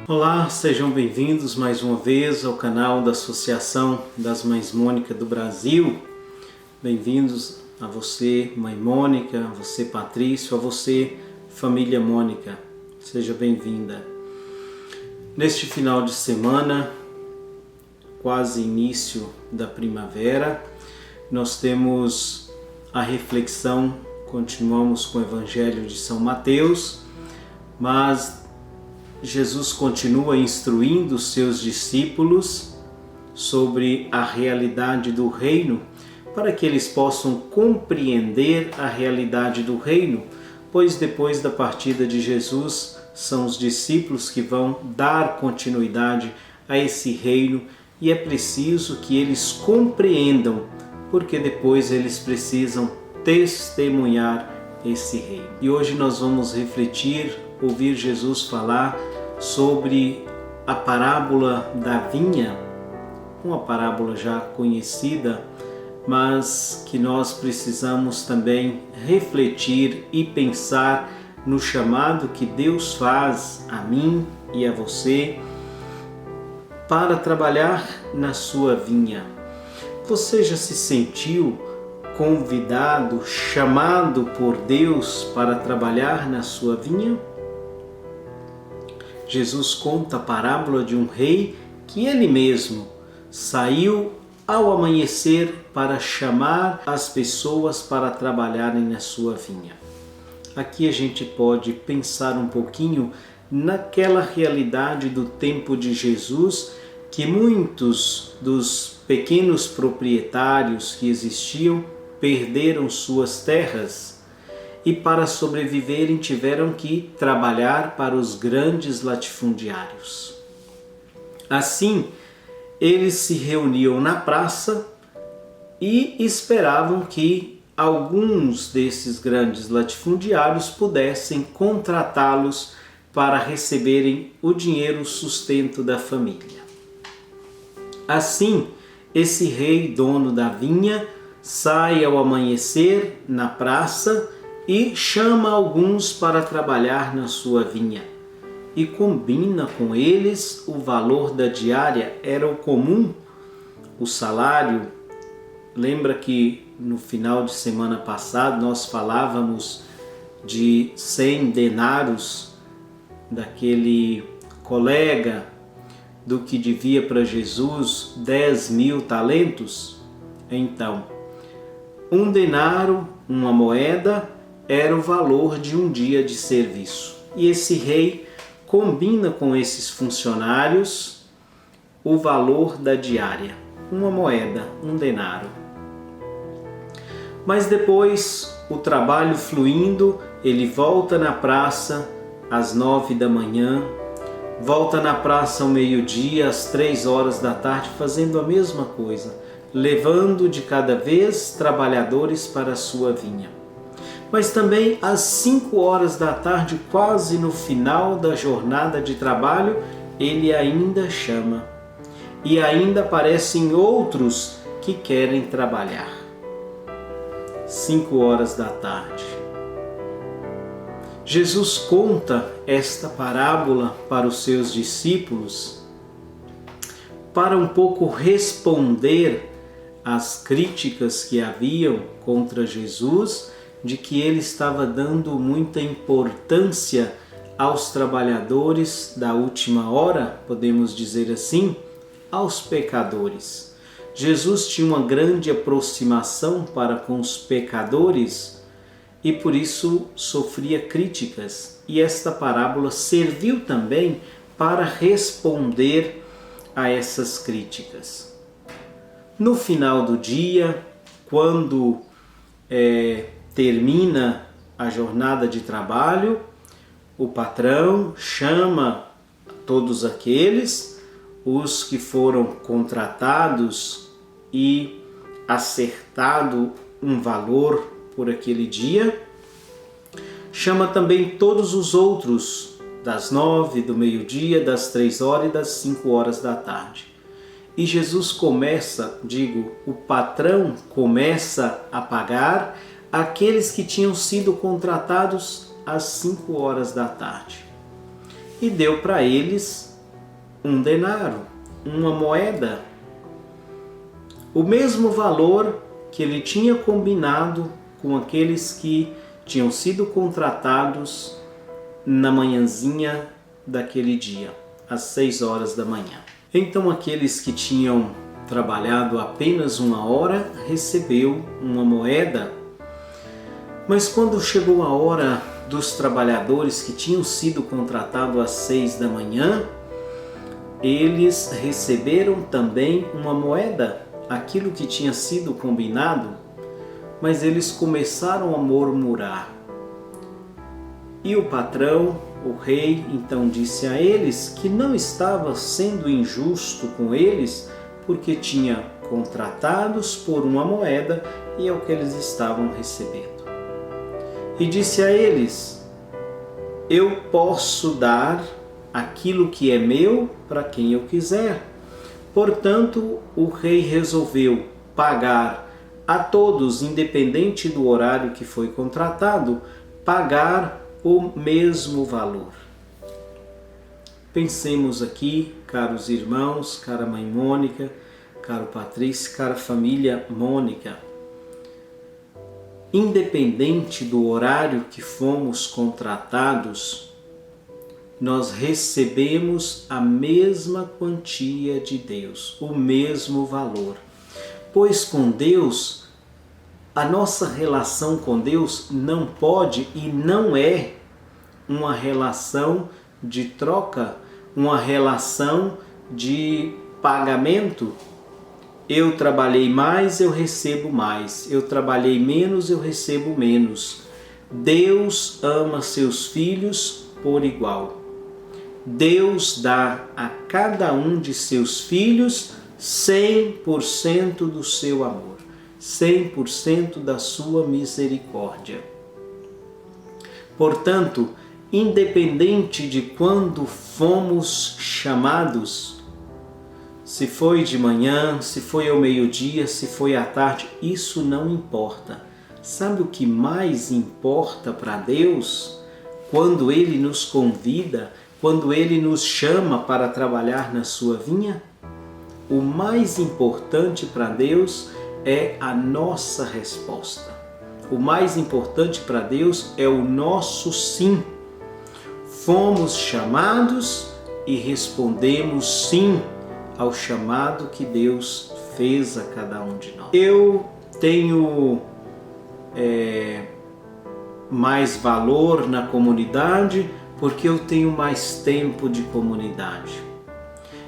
Olá, sejam bem-vindos mais uma vez ao canal da Associação das Mães Mônica do Brasil. Bem-vindos a você, Mãe Mônica, a você, Patrício, a você, Família Mônica. Seja bem-vinda. Neste final de semana, quase início da primavera, nós temos a reflexão, continuamos com o Evangelho de São Mateus, mas Jesus continua instruindo os seus discípulos sobre a realidade do reino, para que eles possam compreender a realidade do reino, pois depois da partida de Jesus, são os discípulos que vão dar continuidade a esse reino e é preciso que eles compreendam, porque depois eles precisam testemunhar esse reino. E hoje nós vamos refletir, ouvir Jesus falar sobre a parábola da vinha, uma parábola já conhecida, mas que nós precisamos também refletir e pensar no chamado que Deus faz a mim e a você para trabalhar na sua vinha. Você já se sentiu convidado, chamado por Deus para trabalhar na sua vinha? Jesus conta a parábola de um rei que ele mesmo saiu ao amanhecer para chamar as pessoas para trabalharem na sua vinha. Aqui a gente pode pensar um pouquinho naquela realidade do tempo de Jesus, que muitos dos pequenos proprietários que existiam perderam suas terras e para sobreviverem tiveram que trabalhar para os grandes latifundiários. Assim, eles se reuniam na praça e esperavam que alguns desses grandes latifundiários pudessem contratá-los para receberem o dinheiro, o sustento da família. Assim, esse rei, dono da vinha, sai ao amanhecer na praça e chama alguns para trabalhar na sua vinha e combina com eles o valor da diária. Era o comum, o salário. Lembra que no final de semana passado nós falávamos de 100 denários daquele colega do que devia para Jesus 10.000 talentos? Então, um denário, uma moeda, era o valor de um dia de serviço. E esse rei combina com esses funcionários o valor da diária, uma moeda, um denário. Mas depois, o trabalho fluindo, ele volta na praça às 9 da manhã, volta na praça ao meio-dia, às 3 horas da tarde, fazendo a mesma coisa, levando de cada vez trabalhadores para a sua vinha. Mas também às 5 horas da tarde, quase no final da jornada de trabalho, ele ainda chama. E ainda aparecem outros que querem trabalhar. 5 horas da tarde. Jesus conta esta parábola para os seus discípulos para um pouco responder às críticas que haviam contra Jesus, de que ele estava dando muita importância aos trabalhadores da última hora, podemos dizer assim, aos pecadores. Jesus tinha uma grande aproximação para com os pecadores e por isso sofria críticas. E esta parábola serviu também para responder a essas críticas. No final do dia, quando termina a jornada de trabalho, o patrão chama todos aqueles, os que foram contratados e acertado um valor por aquele dia, chama também todos os outros, das 9, do meio-dia, das 3 horas e das 5 horas da tarde. E Jesus começa, o patrão começa a pagar aqueles que tinham sido contratados às 5 horas da tarde. E deu para eles um denário, uma moeda, o mesmo valor que ele tinha combinado com aqueles que tinham sido contratados na manhãzinha daquele dia, às 6 horas da manhã. Então aqueles que tinham trabalhado apenas 1 hora recebeu uma moeda, mas quando chegou a hora dos trabalhadores que tinham sido contratados às 6 da manhã, eles receberam também uma moeda, aquilo que tinha sido combinado, mas eles começaram a murmurar. E o patrão, o rei, então disse a eles que não estava sendo injusto com eles, porque tinha contratados por uma moeda e é o que eles estavam recebendo. E disse a eles: eu posso dar aquilo que é meu para quem eu quiser. Portanto, o rei resolveu pagar a todos, independente do horário que foi contratado, pagar o mesmo valor. Pensemos aqui, caros irmãos, cara mãe Mônica, caro Patrício, cara família Mônica. Independente do horário que fomos contratados, nós recebemos a mesma quantia de Deus, o mesmo valor. Pois com Deus, a nossa relação com Deus não pode e não é uma relação de troca, uma relação de pagamento. Eu trabalhei mais, eu recebo mais. Eu trabalhei menos, eu recebo menos. Deus ama seus filhos por igual. Deus dá a cada um de seus filhos 100% do seu amor, 100% da sua misericórdia. Portanto, independente de quando fomos chamados, se foi de manhã, se foi ao meio-dia, se foi à tarde, isso não importa. Sabe o que mais importa para Deus? Quando Ele nos convida, quando Ele nos chama para trabalhar na sua vinha? O mais importante para Deus é a nossa resposta. O mais importante para Deus é o nosso sim. Fomos chamados e respondemos sim ao chamado que Deus fez a cada um de nós. Eu tenho mais valor na comunidade porque eu tenho mais tempo de comunidade.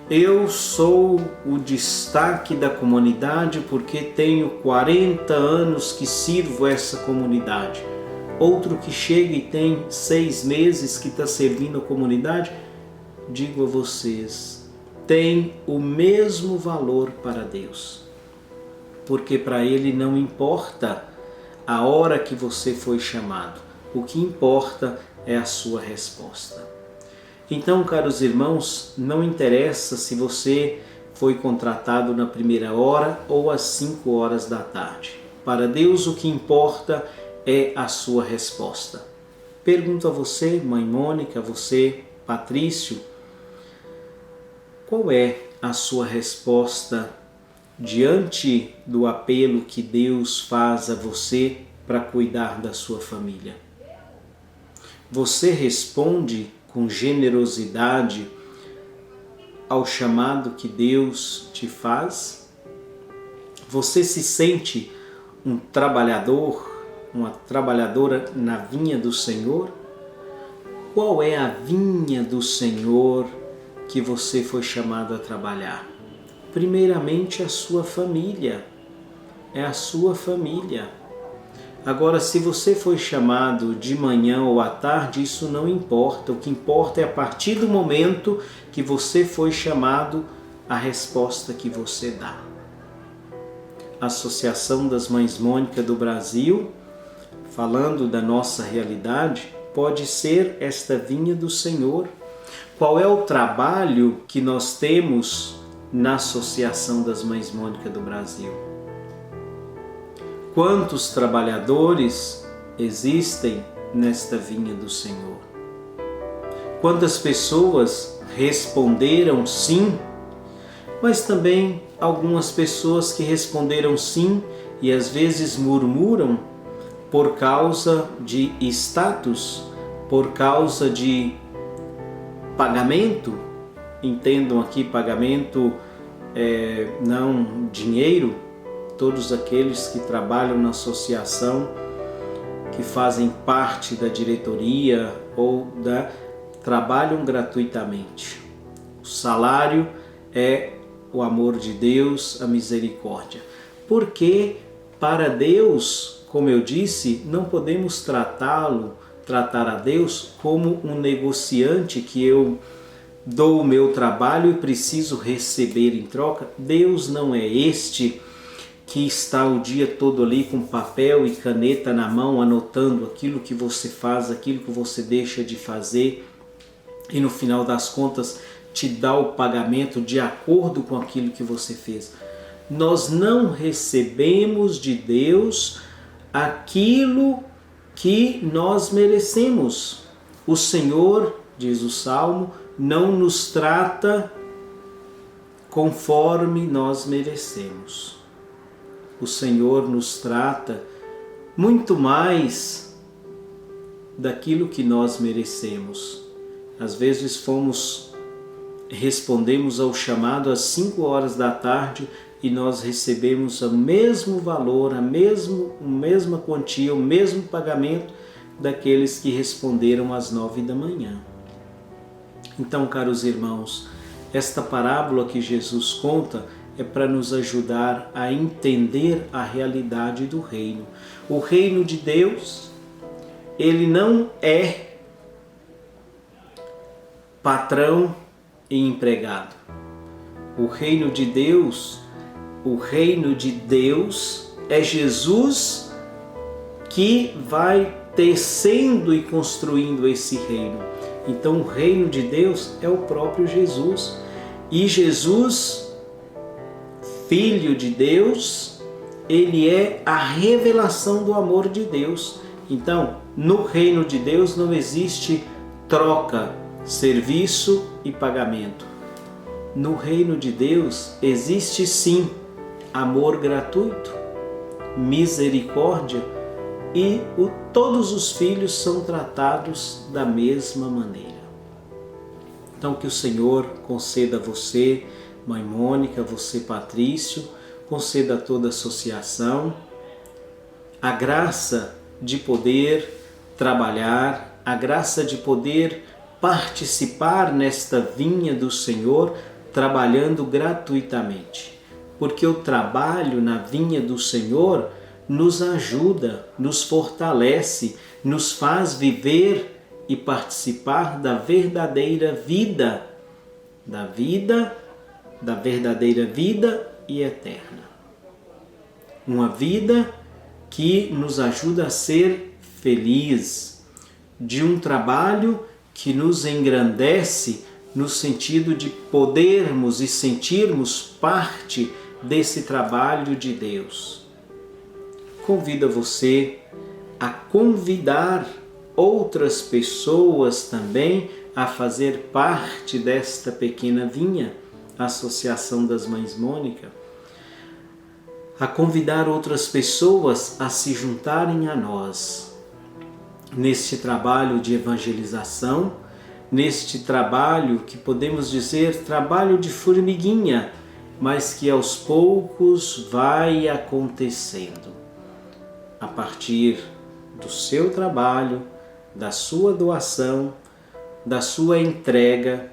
Eu sou o destaque da comunidade porque tenho 40 anos que sirvo essa comunidade. Outro que chega e tem 6 meses que está servindo a comunidade, digo a vocês, tem o mesmo valor para Deus. Porque para Ele não importa a hora que você foi chamado, o que importa é a sua resposta. Então, caros irmãos, não interessa se você foi contratado na primeira hora ou às 5 horas da tarde. Para Deus, o que importa é a sua resposta. Pergunto a você, mãe Mônica, a você, Patrício, qual é a sua resposta diante do apelo que Deus faz a você para cuidar da sua família? Você responde com generosidade ao chamado que Deus te faz? Você se sente um trabalhador, uma trabalhadora na vinha do Senhor? Qual é a vinha do Senhor que você foi chamado a trabalhar? Primeiramente a sua família, é a sua família. Agora, se você foi chamado de manhã ou à tarde, isso não importa. O que importa é a partir do momento que você foi chamado, a resposta que você dá. A Associação das Mães Mônica do Brasil, falando da nossa realidade, pode ser esta vinha do Senhor. Qual é o trabalho que nós temos na Associação das Mães Mônica do Brasil? Quantos trabalhadores existem nesta vinha do Senhor? Quantas pessoas responderam sim, mas também algumas pessoas que responderam sim e às vezes murmuram por causa de status, por causa de pagamento. Entendam aqui pagamento, não dinheiro. Todos aqueles que trabalham na associação, que fazem parte da diretoria trabalham gratuitamente. O salário é o amor de Deus, a misericórdia. Porque para Deus, como eu disse, não podemos tratar a Deus como um negociante que eu dou o meu trabalho e preciso receber em troca. Deus não é este que está o dia todo ali com papel e caneta na mão, anotando aquilo que você faz, aquilo que você deixa de fazer, e no final das contas te dá o pagamento de acordo com aquilo que você fez. Nós não recebemos de Deus aquilo que nós merecemos. O Senhor, diz o Salmo, não nos trata conforme nós merecemos. O Senhor nos trata muito mais daquilo que nós merecemos. Às vezes respondemos ao chamado às 5 horas da tarde e nós recebemos o mesmo valor, a mesma quantia, o mesmo pagamento daqueles que responderam às 9 da manhã. Então, caros irmãos, esta parábola que Jesus conta é para nos ajudar a entender a realidade do reino. O reino de Deus, ele não é patrão e empregado. O reino de Deus é Jesus que vai tecendo e construindo esse reino. Então o reino de Deus é o próprio Jesus. E Jesus, Filho de Deus, ele é a revelação do amor de Deus. Então, no reino de Deus não existe troca, serviço e pagamento. No reino de Deus existe sim amor gratuito, misericórdia e todos os filhos são tratados da mesma maneira. Então que o Senhor conceda a você, Mãe Mônica, você Patrício, conceda a toda a associação a graça de poder trabalhar, a graça de poder participar nesta vinha do Senhor, trabalhando gratuitamente. Porque o trabalho na vinha do Senhor nos ajuda, nos fortalece, nos faz viver e participar da verdadeira vida, da verdadeira vida e eterna. Uma vida que nos ajuda a ser feliz, de um trabalho que nos engrandece no sentido de podermos e sentirmos parte desse trabalho de Deus. Convido você a convidar outras pessoas também a fazer parte desta pequena vinha, a Associação das Mães Mônica, a convidar outras pessoas a se juntarem a nós neste trabalho de evangelização, neste trabalho que podemos dizer trabalho de formiguinha, mas que aos poucos vai acontecendo a partir do seu trabalho, da sua doação, da sua entrega,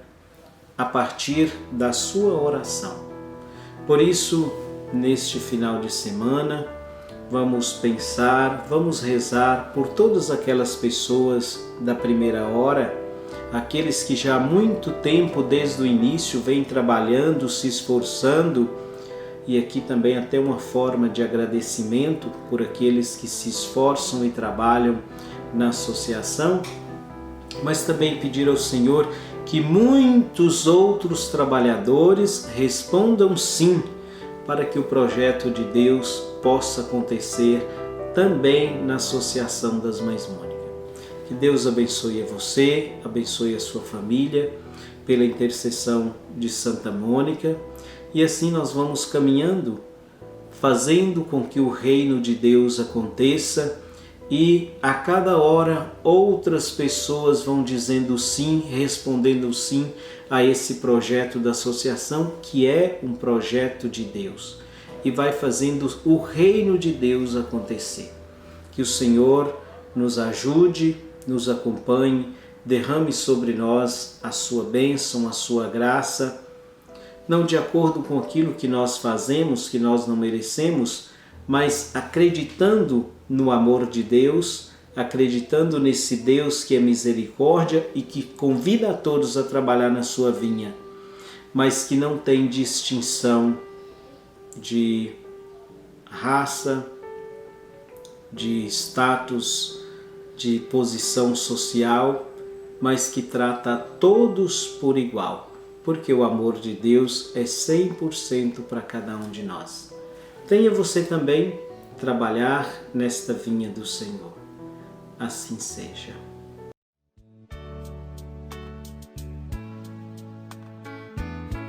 a partir da sua oração. Por isso, neste final de semana, vamos pensar, vamos rezar por todas aquelas pessoas da primeira hora, aqueles que já há muito tempo, desde o início, vêm trabalhando, se esforçando, e aqui também até uma forma de agradecimento por aqueles que se esforçam e trabalham na associação, mas também pedir ao Senhor que muitos outros trabalhadores respondam sim, para que o projeto de Deus possa acontecer também na Associação das Mães Mônica. Que Deus abençoe a você, abençoe a sua família, pela intercessão de Santa Mônica, e assim nós vamos caminhando, fazendo com que o reino de Deus aconteça, e a cada hora outras pessoas vão dizendo sim, respondendo sim a esse projeto da associação, que é um projeto de Deus, e vai fazendo o reino de Deus acontecer. Que o Senhor nos ajude, nos acompanhe, derrame sobre nós a sua bênção, a sua graça, não de acordo com aquilo que nós fazemos, que nós não merecemos, mas acreditando no amor de Deus, acreditando nesse Deus que é misericórdia e que convida a todos a trabalhar na sua vinha, mas que não tem distinção de raça, de status, de posição social, mas que trata a todos por igual, porque o amor de Deus é 100% para cada um de nós. Venha você também trabalhar nesta vinha do Senhor. Assim seja.